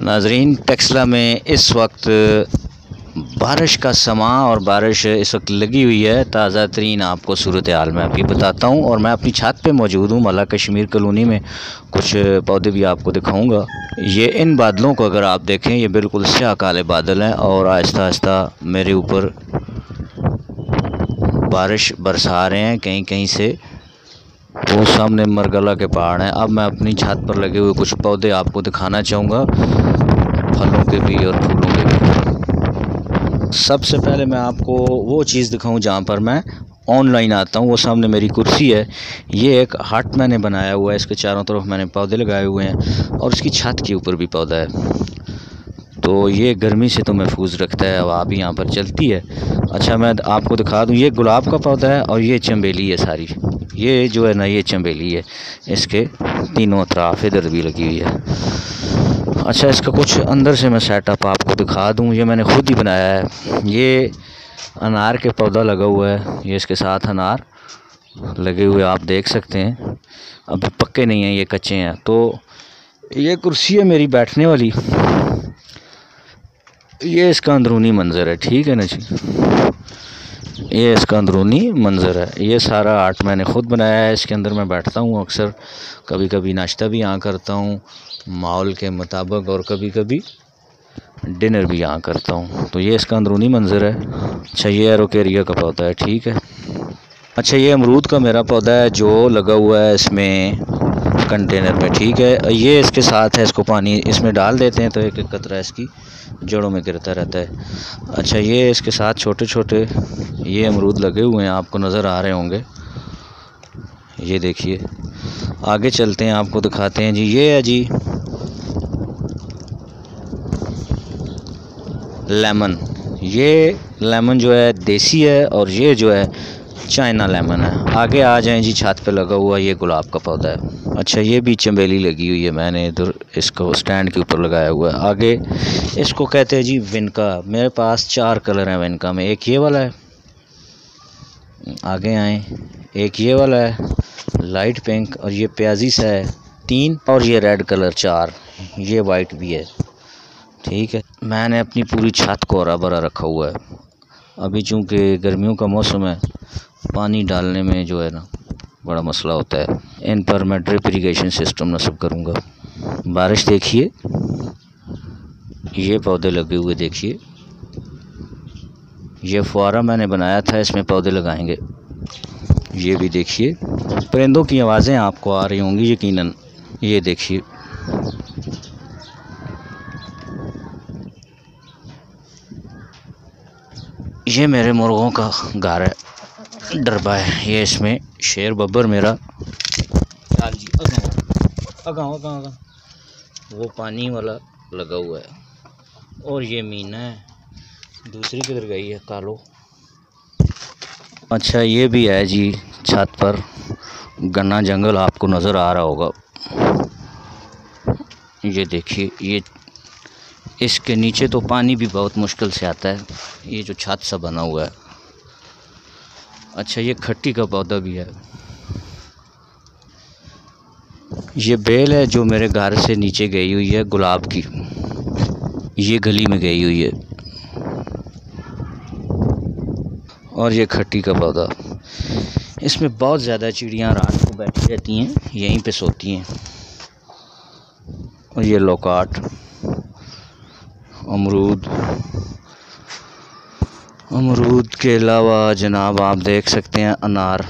नाजरीन, टेक्सला में इस वक्त बारिश का समा और बारिश इस वक्त लगी हुई है। ताज़ा तरीन आपको सूरत हाल में अभी बताता हूँ। और मैं अपनी छत पे मौजूद हूँ मला कश्मीर कॉलोनी में। कुछ पौधे भी आपको दिखाऊंगा। ये इन बादलों को अगर आप देखें, ये बिल्कुल स्याह काले बादल हैं और आहिस्ता आहिस्ता मेरे ऊपर बारिश बरसा रहे हैं कहीं कहीं से। वो सामने मरगला के पहाड़ हैं। अब मैं अपनी छत पर लगे हुए कुछ पौधे आपको दिखाना चाहूँगा, फलों के भी और फूलों के भी। सबसे पहले मैं आपको वो चीज़ दिखाऊं जहाँ पर मैं ऑनलाइन आता हूँ। वो सामने मेरी कुर्सी है। ये एक हट मैंने बनाया हुआ है। इसके चारों तरफ मैंने पौधे लगाए हुए हैं और इसकी छत के ऊपर भी पौधा है, तो ये गर्मी से तो महफूज रखता है। हवा भी यहाँ पर चलती है। अच्छा, मैं आपको दिखा दूँ, ये गुलाब का पौधा है और ये चमेली है सारी। ये जो है ना, ये चमेली है। इसके तीनों अतराफ इधर भी लगी हुई है। अच्छा, इसका कुछ अंदर से मैं सेटअप आपको दिखा दूँ। ये मैंने खुद ही बनाया है। ये अनार के पौधा लगा हुआ है। ये इसके साथ अनार लगे हुए आप देख सकते हैं। अभी पक्के नहीं हैं, ये कच्चे हैं। तो ये कुर्सी है मेरी बैठने वाली। ये इसका अंदरूनी मंज़र है, ठीक है ना जी। ये इसका अंदरूनी मंज़र है। ये सारा आर्ट मैंने ख़ुद बनाया है। इसके अंदर मैं बैठता हूँ अक्सर। कभी कभी नाश्ता भी यहाँ करता हूँ माहौल के मुताबिक, और कभी कभी डिनर भी यहाँ करता हूँ। तो ये इसका अंदरूनी मंज़र है। अच्छा, ये एरोकेरिया का पौधा है, ठीक है। अच्छा, ये अमरूद का मेरा पौधा है जो लगा हुआ है इसमें कंटेनर में, ठीक है। ये इसके साथ है, इसको पानी इसमें डाल देते हैं तो एक एक कतरा इसकी जड़ों में गिरता रहता है। अच्छा, ये इसके साथ छोटे छोटे ये अमरूद लगे हुए हैं, आपको नज़र आ रहे होंगे। ये देखिए, आगे चलते हैं, आपको दिखाते हैं जी। ये है जी लेमन। ये लेमन जो है देसी है और ये जो है चाइना लेमन है। आगे आ जाएं जी, छत पे लगा हुआ ये गुलाब का पौधा है। अच्छा, ये भी चमेली लगी हुई है। मैंने इधर इसको स्टैंड के ऊपर लगाया हुआ है। आगे इसको कहते हैं जी विनका। मेरे पास 4 कलर हैं विनका में। एक ये वाला है, आगे आए, एक ये वाला है लाइट पिंक, और ये प्याजी सा है 3, और ये रेड कलर 4, ये वाइट भी है, ठीक है। मैंने अपनी पूरी छत को हरा भरा रखा हुआ है। अभी चूँकि गर्मियों का मौसम है, पानी डालने में जो है ना बड़ा मसला होता है। इन पर मैं ड्रिप इरिगेशन सिस्टम नस्ब करूँगा। बारिश देखिए, ये पौधे लगे हुए देखिए। ये फुआरा मैंने बनाया था, इसमें पौधे लगाएंगे। ये भी देखिए, परिंदों की आवाज़ें आपको आ रही होंगी यकीनन। ये देखिए, ये मेरे मुर्गों का घर है, डरबा है ये। इसमें शेर बब्बर मेरा जी वो पानी वाला लगा हुआ है। और ये मीना है, दूसरी किधर गई है कालो। अच्छा, ये भी है जी छत पर घना जंगल, आपको नज़र आ रहा होगा। ये देखिए, ये इसके नीचे तो पानी भी बहुत मुश्किल से आता है, ये जो छत सा बना हुआ है। अच्छा, ये खट्टी का पौधा भी है। ये बेल है जो मेरे घर से नीचे गई हुई है गुलाब की, ये गली में गई हुई है। और ये खट्टी का पौधा, इसमें बहुत ज़्यादा चिड़ियाँ रात को बैठी रहती हैं, यहीं पे सोती हैं। और ये लोकाट, अमरूद के अलावा जनाब आप देख सकते हैं अनार।